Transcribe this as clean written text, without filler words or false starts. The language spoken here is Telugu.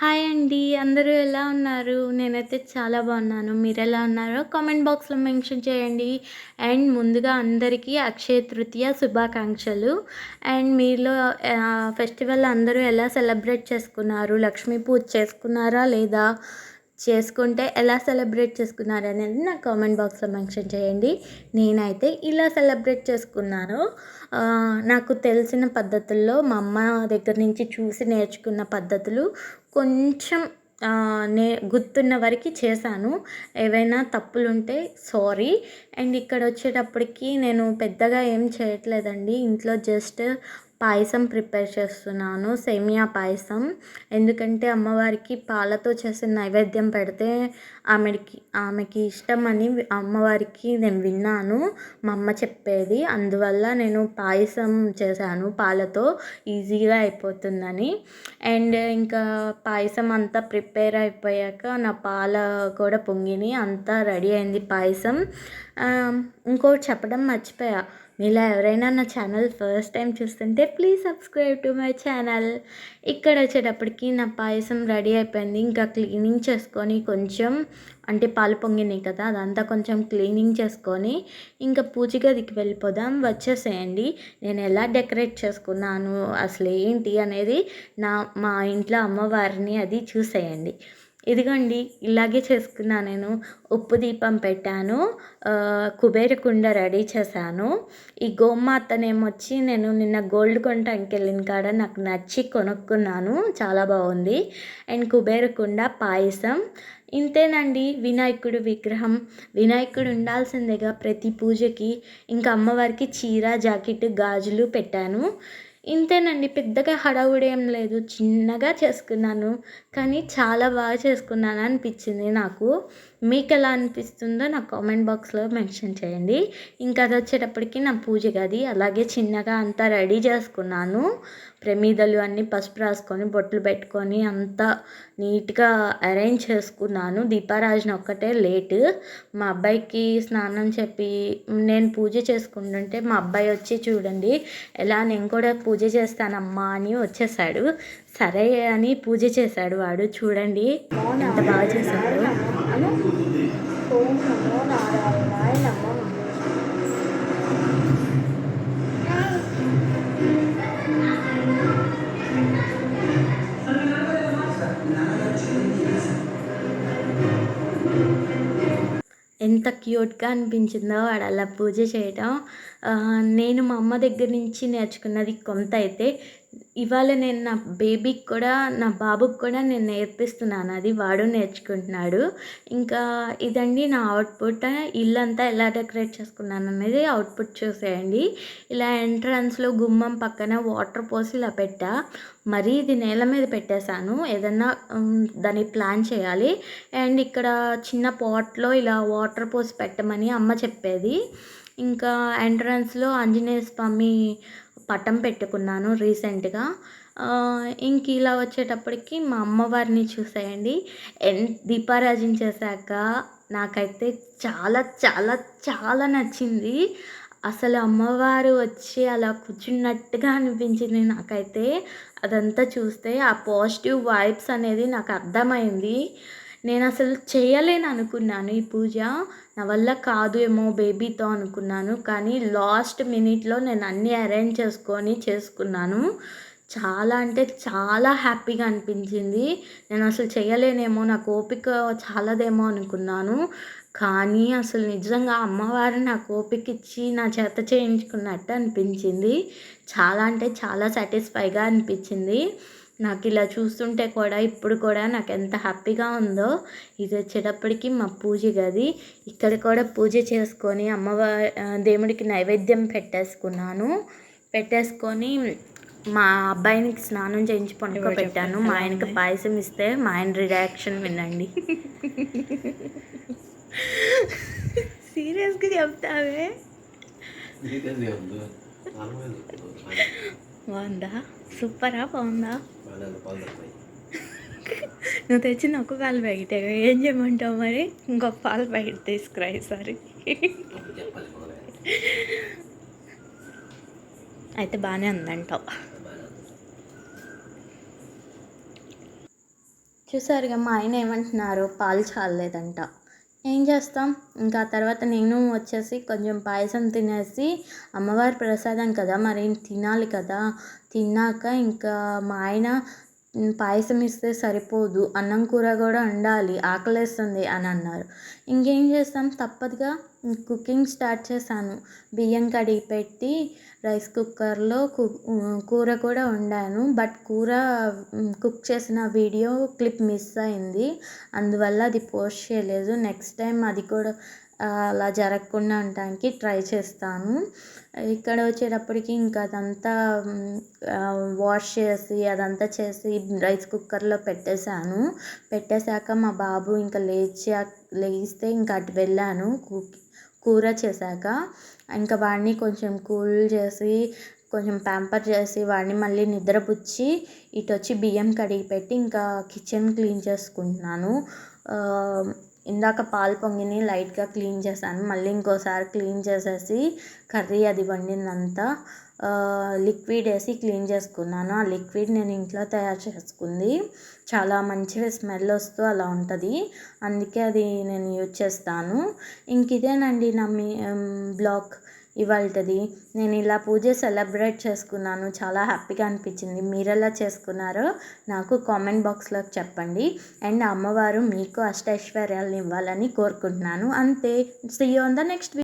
హాయ్ అండి. అందరూ ఎలా ఉన్నారు? నేనైతే చాలా బాగున్నాను. మీరెలా ఉన్నారో కామెంట్ బాక్స్‌లో మెన్షన్ చేయండి. అండ్ ముందుగా అందరికీ అక్షయ తృతీయ శుభాకాంక్షలు. అండ్ మీలో ఫెస్టివల్ అందరూ ఎలా సెలబ్రేట్ చేసుకున్నారు? లక్ష్మీ పూజ చేసుకున్నారా లేదా? చేసుకుంటే ఎలా సెలబ్రేట్ చేసుకున్నారనేది నాకు కామెంట్ బాక్స్‌లో మెన్షన్ చేయండి. నేనైతే ఇలా సెలబ్రేట్ చేసుకున్నాను. నాకు తెలిసిన పద్ధతుల్లో మా అమ్మ దగ్గర నుంచి చూసి నేర్చుకున్న పద్ధతులు కొంచెం గుర్తున్న వరకి చేశాను. ఏవైనా తప్పులుంటే సారీ. అండ్ ఇక్కడ వచ్చేటప్పటికి నేను పెద్దగా ఏం చేయట్లేదండి. ఇంట్లో జస్ట్ పాయసం ప్రిపేర్ చేస్తున్నాను. సేమియా పాయసం. ఎందుకంటే అమ్మవారికి పాలతో చేసిన నైవేద్యం పెడితే ఆమెకి ఇష్టమని అమ్మవారికి నేను విన్నాను. మా అమ్మ చెప్పేది. అందువల్ల నేను పాయసం చేశాను పాలతో, ఈజీగా అయిపోతుందని. అండ్ ఇంకా పాయసం అంతా ప్రిపేర్ అయిపోయాక నా పాల కూడా పొంగినాయి. అంతా రెడీ అయింది పాయసం. ఇంకోటి చెప్పడం మర్చిపోయా. మీలో ఎవరైనా నా ఛానల్ ఫస్ట్ టైం చూస్తుంటే please subscribe to my channel. ఇక్కడ వచ్చేటప్పటికి నా పాయసం రెడీ అయిపోయింది. ఇంకా క్లీనింగ్ చేసుకొని కొంచెం అంటే పాలు పొంగినాయి కదా, అదంతా కొంచెం క్లీనింగ్ చేసుకొని ఇంకా పూజ గదికి వెళ్ళిపోదాం. వచ్చేసేయండి. నేను ఎలా డెకరేట్ చేసుకున్నాను అసలు ఏంటి అనేది మా ఇంట్లో అమ్మవారిని అది చూసేయండి. ఇదిగోండి ఇలాగే చేసుకున్నా నేను. ఉప్పు దీపం పెట్టాను. కుబేర కుండ రెడీ చేశాను. ఈ గోమాతనేమొచ్చి నేను నిన్న గోల్డ్ కొనటానికి వెళ్ళిన కాడ నాకు నచ్చి కొనుక్కున్నాను. చాలా బాగుంది. అండ్ కుబేర కుండ, పాయసం ఇంతేనండి. వినాయకుడు విగ్రహం. వినాయకుడు ఉండాల్సిందేగా ప్రతి పూజకి. ఇంకా అమ్మవారికి చీర, జాకెట్, గాజులు పెట్టాను. ఇంతేనండి. పెద్దగా హడావుడి ఏం లేదు. చిన్నగా చేసుకున్నాను. కానీ చాలా బాగా చేసుకున్నాను అనిపించింది నాకు. మీకు ఎలా అనిపిస్తుందో నా కామెంట్ బాక్స్లో మెన్షన్ చేయండి. ఇంకా అది వచ్చేటప్పటికి నా పూజ గది అలాగే చిన్నగా అంతా రెడీ చేసుకున్నాను. ప్రమిదలు అన్నీ పసుపు రాసుకొని బొట్లు పెట్టుకొని అంతా నీట్గా అరేంజ్ చేసుకున్నాను. దీపారాజన ఒక్కటే లేటు. మా అబ్బాయికి స్నానం చెప్పి నేను పూజ చేసుకుంటుంటే మా అబ్బాయి వచ్చి చూడండి ఎలా నేను కూడా పూజ చేస్తానమ్మా అని వచ్చేసాడు. సరే అని పూజ చేశాడు వాడు. చూడండి ఎంత బాగా చేశాడు. ఓం నమో నారాయణాయ నమః. ఎంత క్యూట్గా అనిపించిందో వాడు అలా పూజ చేయటం. నేను మా అమ్మ దగ్గర నుంచి నేర్చుకున్నది కొంత అయితే ఇవాళ నేను నా బేబీకి కూడా నా బాబుకి కూడా నేను నేర్పిస్తున్నాను. అది వాడు నేర్చుకుంటున్నాడు. ఇంకా ఇదండి నా అవుట్పుట్. ఇల్లంతా ఎలా డెకరేట్ చేసుకున్నాను అనేది అవుట్పుట్ చూసేయండి. ఇలా ఎంట్రన్స్లో గుమ్మం పక్కన వాటర్ పోసి ఇలా పెట్టా. మరీ ఇది నేల మీద పెట్టేశాను. ఏదన్నా దాన్ని ప్లాన్ చేయాలి. అండ్ ఇక్కడ చిన్న పాట్లో ఇలా వాటర్ పోసి పెట్టమని అమ్మ చెప్పేది. ఇంకా ఎంట్రన్స్లో ఆంజనేయ స్వామి పటం పెట్టుకున్నాను రీసెంట్గా. ఇంక ఇలా వచ్చేటప్పటికి మా అమ్మవారిని చూసేయండి. దీపారాజన చేశాక నాకైతే చాలా చాలా చాలా నచ్చింది. అసలు అమ్మవారు వచ్చి అలా కూర్చున్నట్టుగా అనిపించింది నాకైతే. అదంతా చూస్తే ఆ పాజిటివ్ వైబ్స్ అనేది నాకు అర్థమైంది. నేను అసలు చేయలేను అనుకున్నాను ఈ పూజ. నా వల్ల కాదు ఏమో బేబీతో అనుకున్నాను. కానీ లాస్ట్ మినిట్లో నేను అన్నీ అరేంజ్ చేసుకున్నాను. చాలా అంటే చాలా హ్యాపీగా అనిపించింది. నేను అసలు చేయలేనేమో, నాకు ఓపిక చాలదేమో అనుకున్నాను. కానీ అసలు నిజంగా అమ్మవారు నాకు ఓపిక ఇచ్చి నా చేత చేయించుకున్నట్టు అనిపించింది. చాలా అంటే చాలా సాటిస్ఫైగా అనిపించింది. నాకు ఇలా చూస్తుంటే కూడా ఇప్పుడు కూడా నాకు ఎంత హ్యాపీగా ఉందో. ఇది వచ్చేటప్పటికి మా పూజ గది. ఇక్కడ కూడా పూజ చేసుకొని దేవుడికి నైవేద్యం పెట్టేసుకొని మా అబ్బాయినికి స్నానం చేయించి పడుకోబెట్టాను. మా ఆయనకి పాయసం ఇస్తే మా ఆయన రియాక్షన్ వినండి. సీరియస్గా చెప్తావే? బాగుందా? సూపరా? బాగుందా? నువ్వు తెచ్చిన ఒక పాలు ప్యాకెట్ ఏం చేయమంటావు మరి? ఇంకొక పాలు ప్యాకెట్ తీసుకురా ఈసారి. అయితే బాగానే ఉందంటావు. చూసారుగా మా ఆయన ఏమంటున్నారు, పాలు చాలలేదంట. ఏం చేస్తాం, ఇంకా తర్వాత నేను వచ్చేసి కొంచెం పాయసం తినేసి, అమ్మవారి ప్రసాదం కదా మరి తినాలి కదా, తిన్నాక ఇంకా మా ఆయన పాయసం ఇస్తే సరిపోదు, అన్నం కూర కూడా ఉండాలి, ఆకలేస్తుంది అని అన్నారు. ఇంకేం చేస్తాం, తప్పదుగా కుకింగ్ స్టార్ట్ చేశాను. బియ్యం కడిగి పెట్టి రైస్ కుక్కర్లో కూర కూడా వండాను. బట్ కూర కుక్ చేసిన వీడియో క్లిప్ మిస్ అయింది, అందువల్ల అది పోస్ట్ చేయలేదు. నెక్స్ట్ టైం అది కూడా అలా జరగకుండా ఉండటానికి ట్రై చేస్తాను. ఇక్కడ వచ్చేటప్పటికి ఇంకా అదంతా వాష్ చేసి అదంతా చేసి రైస్ కుక్కర్లో పెట్టేశాక మా బాబు ఇంకా లేస్తే ఇంకా అటు వెళ్ళాను కూర చేశాక. ఇంకా వాడిని కొంచెం కూల్ చేసి కొంచెం ప్యాంపర్ చేసి వాడిని మళ్ళీ నిద్రపుచ్చి ఇటు వచ్చి బియ్యం కడిగి పెట్టి ఇంకా కిచెన్ క్లీన్ చేసుకుంటున్నాను. ఇందాక పాలు పొంగిని లైట్గా క్లీన్ చేశాను, మళ్ళీ ఇంకోసారి క్లీన్ చేసేసి కర్రీ అది వండిందంతా లిక్విడ్ వేసి క్లీన్ చేసుకున్నాను. ఆ లిక్విడ్ నేను ఇంట్లో తయారు చేసుకుంది, చాలా మంచిగా స్మెల్ వస్తూ అలా ఉంటుంది, అందుకే అది నేను యూజ్ చేస్తాను. ఇంక ఇదేనండి నా బ్లాగ్ ఇవాళది. నేను ఇలా పూజ సెలబ్రేట్ చేసుకున్నాను, చాలా హ్యాపీగా అనిపించింది. మీరు ఎలా చేసుకున్నారో నాకు కామెంట్ బాక్స్లో చెప్పండి. అండ్ అమ్మవారు మీకు అష్టైశ్వర్యాలను ఇవ్వాలని కోరుకుంటున్నాను. అంతే. See you on the next video.